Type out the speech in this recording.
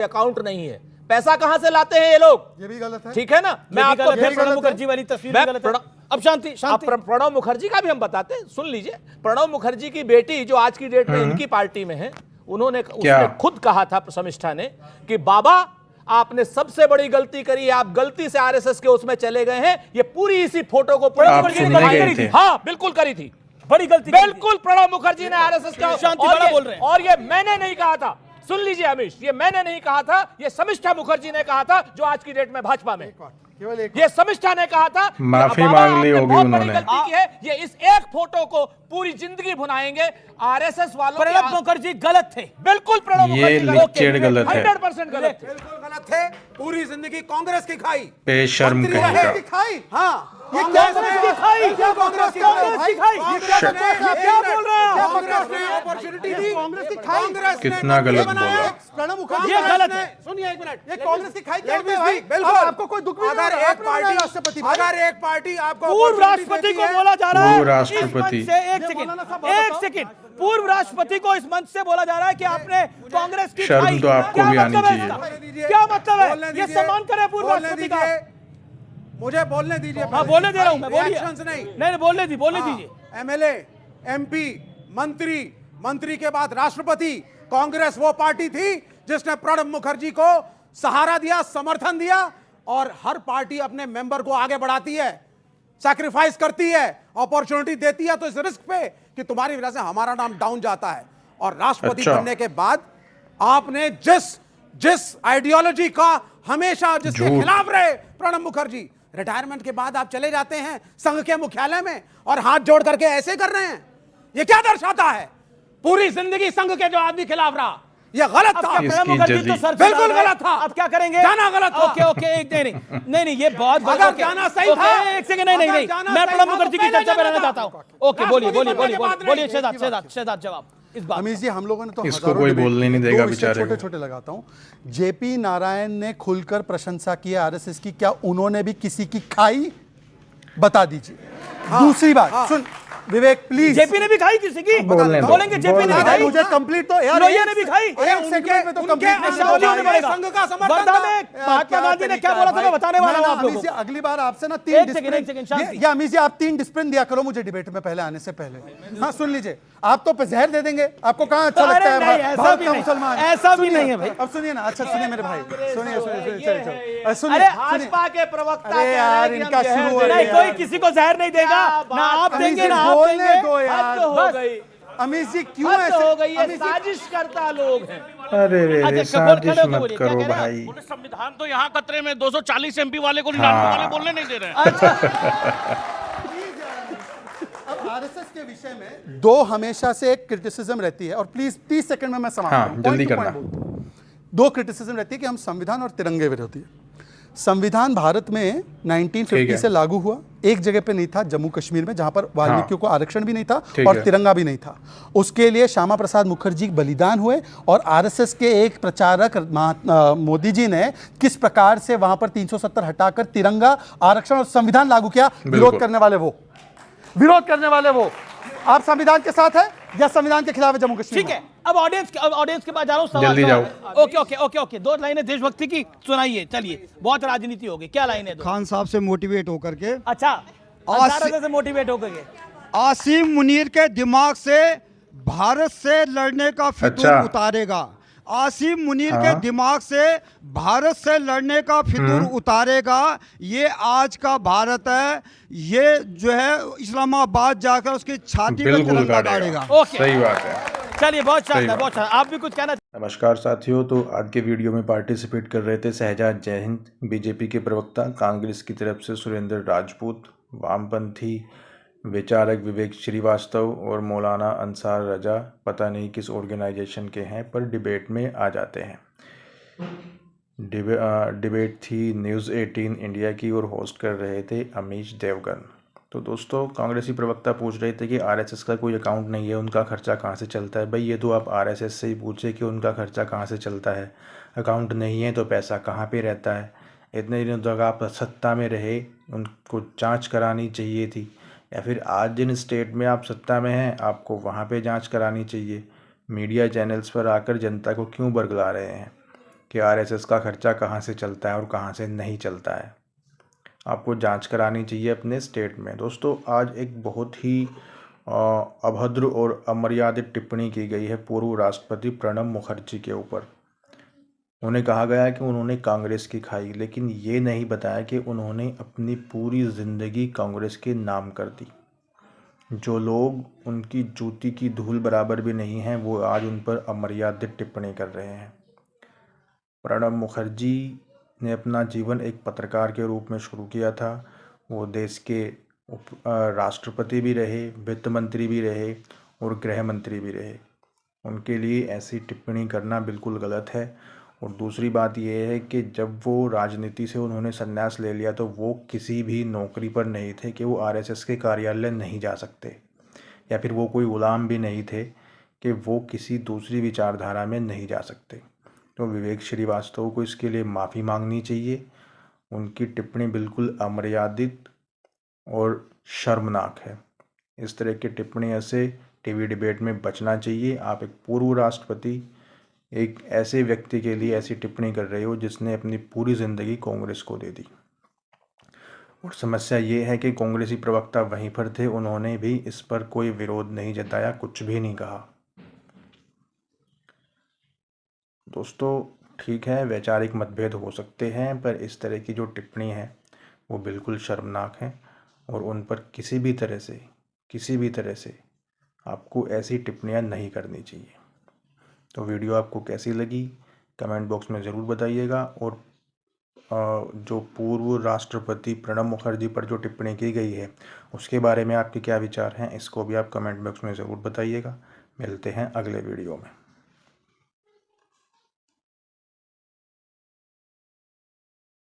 Account नहीं है। पैसा कहां से लाते हैं ये लोग? ये भी गलत है, ठीक है ना? मैं आपको प्रणब मुखर्जी वाली तस्वीर गलत है। अब शांति शांति। प्रणब मुखर्जी का भी हम बताते हैं, सुन लीजिए। प्रणब मुखर्जी की बेटी जो आज की डेट में इनकी पार्टी में है, उसने खुद कहा था शर्मिष्ठा ने कि बाबा आपने सबसे बड़ी गलती करी है, आप गलती से आरएसएस के उसमें चले गए हैं। ये पूरी इसी फोटो को प्रणब मुखर्जी ने करी थी। हाँ बिल्कुल करी थी, बड़ी गलती बिल्कुल प्रणब मुखर्जी ने आरएसएस का। शांति बड़ा बोल रहे हैं। और ये मैंने नहीं कहा था, सुन लीजिए अमीश, ये मैंने नहीं कहा था, ये शर्मिष्ठा मुखर्जी ने कहा था जो आज की डेट में भाजपा में। ये शर्मिष्ठा ने कहा था, माफी मांग ली होगी उन्होंने। गलती की है, ये इस एक फोटो को पूरी जिंदगी भुनाएंगे आरएसएस वालों। प्रणब मुखर्जी गलत थे, बिल्कुल प्रणब मुखर्जी गलत है, 100% गलत थे, बिल्कुल गलत थे। पूरी जिंदगी कांग्रेस की खाई, बेशर्म कहीं का। हाँ ये कांग्रेस की खाई, क्या कांग्रेस की खाई? क्या बोल रहे हैं? कांग्रेस ने अपॉर्चुनिटी दी, कांग्रेस की खाई। कांग्रेस ने कितना गलत बनाया। बोला। प्रणब मुखर्जी ये गलत है। सुनिए एक मिनट, ये कांग्रेस की खाई क्या Let me है भाई? speak, बिल्कुल। आपको कोई दुख भी नहीं अगर हो रहा? एक पार्टी राष्ट्रपति भाई। अगर एक पार्टी आपको पूर्व opportunity राष्ट्रपति देती को है, बोला जा रहा है, पूर्व राष्ट्रपति। इस मंच से एक सेकंड, पूर्व राष्ट्रपति को इस मंच से बोला जा रहा है कि आपने कांग्रेस की शर्म खाई। तो आपको क्या भी आनी मतलब है चाहिए। इसका? क्या मतलब है? बोलने ये दीजिए, सम्मान करे पूर्व बोलने राष्ट्रपति का। दीजिए, मुझे बोलने दीजिए। हाँ बोलने दे रहा हूं मैं, बोलिए। Reactions नहीं, नहीं बोलने दीजिए। एमएलए, एमपी, मंत्री के बाद राष्ट्रपति। कांग्रेस वो पार्टी थी जिसने प्रणब मुखर्जी को सहारा दिया, समर्थन दिया, और हर पार्टी अपने मेंबर को आगे बढ़ाती है, सैक्रिफाइस करती है, अपॉर्चुनिटी देती है। तो इस रिस्क पे कि तुम्हारी वजह से हमारा नाम डाउन जाता है। और राष्ट्रपति बनने के बाद आपने जिस आइडियोलॉजी का हमेशा जिसके खिलाफ रहे प्रणब मुखर्जी, रिटायरमेंट के बाद आप चले जाते हैं संघ के मुख्यालय में और हाथ जोड़ करके ऐसे कर रहे हैं। ये क्या दर्शाता है? पूरी जिंदगी संघ के जो आदमी खिलाफ रहा, ये गलत था। प्रणब मुखर्जी तो सर बिल्कुल गलत था। अब क्या करेंगे? जाना गलत था। ओके नहीं ये बहुत अगर जाना सही था। एक सेकंड, नहीं मैं प्रणब मुखर्जी की चर्चा में रहना चाहता हूँ। ओके बोलिए शहजाद जवाब इस बात। अमीश जी, हम लोगों ने तो इसको कोई बोलने नहीं देगा बेचारे को। छोटे लगाता हूं। जेपी नारायण ने खुलकर प्रशंसा की आरएसएस की, क्या उन्होंने भी किसी की खाई? बता दीजिए। दूसरी बात सुन विवेक प्लीज। जेपी ने भी खाई किसी की? बोलेंगे जेपी ने भी खाई। मुझे कंप्लीट तो यार लोहिया ने भी खाई। एक सेकंड में तो कंप्लीट संघ का समर्थन वर्धा में महात्मा गांधी ने क्या बोला था मैं बताने वाला हूं आप लोगों को। अगली बार आपसे ना एक सेकंड शांति। या अमीश जी आप 3 डिस्प्लिन दिया करो मुझे डिबेट में पहले आने से पहले। हाँ सुन लीजिए, आप तो जहर दे देंगे, आपको कहाँ अच्छा लगता है भारत का मुसलमान? ऐसा भी नहीं है भाई। अब सुनिए ना, अच्छा सुनिए मेरे भाई, सुनिए भाजपा के प्रवक्ता अरे यार इनका शुरू हो नहीं, कोई किसी को जहर नहीं देगा, ना आप देंगे ना आप बोलने देंगे। दो यार। हो गई अमीश जी क्यों हद ऐसे हो गई है, साजिश करता लोग हैं। अरे साजिश मत करो भाई। संविधान तो यहाँ खतरे में 240 एमपी वाले को 99 वाले बोलने नहीं दे रहे हैं। अब आरएसएस के विषय में 2 हमेशा से एक क्रिटिसिज्म रहती है, और प्लीज 30 सेकंड में मैं समाप्त करूं। जल्दी करना। 2 क्रिटिसिज्म रहती है कि हम संविधान और तिरंगे विरोधी हैं। संविधान भारत में 1950 से लागू हुआ, एक जगह पे नहीं था, जम्मू कश्मीर में, जहां पर वाल्मीकियों को आरक्षण भी नहीं था और तिरंगा भी नहीं था। उसके लिए श्यामा प्रसाद मुखर्जी बलिदान हुए, और आरएसएस के एक प्रचारक मोदी जी ने किस प्रकार से वहां पर 370 हटाकर तिरंगा, आरक्षण और संविधान लागू किया। विरोध करने वाले वो आप संविधान के साथ है या संविधान के खिलाफ है जम्मू कश्मीर? ठीक है, अब ऑडियंस के पास जा रहा हूं। जल्दी जाओ। ओके 2 लाइनें देशभक्ति की सुनाइए। चलिए, बहुत राजनीति हो गई, क्या लाइनें? खान साहब से मोटिवेट होकर के, अच्छा से मोटिवेट होकर के आसिम मुनीर के दिमाग से भारत से लड़ने का फितूर उतारेगा। आसिम मुनीर के दिमाग से भारत से लड़ने का फितूर उतारेगा। ये आज का भारत है, ये जो है इस्लामाबाद जाकर उसकी छाती पे तिरंगा गाड़ेगा। सही बात है। चलिए, बहुत शानदार। आप भी कुछ कहना? नमस्कार साथियों, तो आज के वीडियो में पार्टिसिपेट कर रहे थे शहजाद जय हिंद, बीजेपी के प्रवक्ता, कांग्रेस की तरफ से सुरेंद्र राजपूत, वामपंथी विचारक विवेक श्रीवास्तव और मौलाना अंसार रजा, पता नहीं किस ऑर्गेनाइजेशन के हैं, पर डिबेट में आ जाते हैं। डिबेट थी न्यूज़ 18 इंडिया की और होस्ट कर रहे थे अमीश देवगन। तो दोस्तों, कांग्रेसी प्रवक्ता पूछ रहे थे कि आरएसएस का कोई अकाउंट नहीं है, उनका खर्चा कहाँ से चलता है। भाई ये तो आप आरएसएस से ही पूछे कि उनका खर्चा कहाँ से चलता है। अकाउंट नहीं है तो पैसा कहाँ पे रहता है। इतने दिनों तक आप सत्ता में रहे, उनको जांच करानी चाहिए थी, या फिर आज जिन स्टेट में आप सत्ता में हैं आपको वहाँ पे जांच करानी चाहिए। मीडिया चैनल्स पर आकर जनता को क्यों बरगला रहे हैं? कि आरएसएस का खर्चा कहाँ से चलता है और कहाँ से नहीं चलता है। आपको जांच करानी चाहिए अपने स्टेट में। दोस्तों, आज एक बहुत ही अभद्र और अमर्यादित टिप्पणी की गई है पूर्व राष्ट्रपति प्रणब मुखर्जी के ऊपर। उन्हें कहा गया है कि उन्होंने कांग्रेस की खाई, लेकिन ये नहीं बताया कि उन्होंने अपनी पूरी ज़िंदगी कांग्रेस के नाम कर दी। जो लोग उनकी जूती की धूल बराबर भी नहीं हैं, वो आज उन पर अमर्यादित टिप्पणी कर रहे हैं। प्रणब मुखर्जी ने अपना जीवन एक पत्रकार के रूप में शुरू किया था। वो देश के राष्ट्रपति भी रहे, वित्त मंत्री भी रहे और गृह मंत्री भी रहे। उनके लिए ऐसी टिप्पणी करना बिल्कुल गलत है। और दूसरी बात यह है कि जब वो राजनीति से उन्होंने संन्यास ले लिया तो वो किसी भी नौकरी पर नहीं थे कि वो आरएसएस के कार्यालय नहीं जा सकते, या फिर वो कोई गुलाम भी नहीं थे कि वो किसी दूसरी विचारधारा में नहीं जा सकते। तो विवेक श्रीवास्तव को इसके लिए माफ़ी मांगनी चाहिए। उनकी टिप्पणी बिल्कुल अमर्यादित और शर्मनाक है। इस तरह की टिप्पणियों से टीवी डिबेट में बचना चाहिए। आप एक पूर्व राष्ट्रपति, एक ऐसे व्यक्ति के लिए ऐसी टिप्पणी कर रहे हो जिसने अपनी पूरी ज़िंदगी कांग्रेस को दे दी। और समस्या ये है कि कांग्रेसी प्रवक्ता वहीं पर थे, उन्होंने भी इस पर कोई विरोध नहीं जताया, कुछ भी नहीं कहा। दोस्तों, ठीक है, वैचारिक मतभेद हो सकते हैं, पर इस तरह की जो टिप्पणी है वो बिल्कुल शर्मनाक है और उन पर किसी भी तरह से आपको ऐसी टिप्पणियां नहीं करनी चाहिए। तो वीडियो आपको कैसी लगी कमेंट बॉक्स में ज़रूर बताइएगा। और जो पूर्व राष्ट्रपति प्रणब मुखर्जी पर जो टिप्पणी की गई है उसके बारे में आपके क्या विचार हैं, इसको भी आप कमेंट बॉक्स में ज़रूर बताइएगा। मिलते हैं अगले वीडियो में।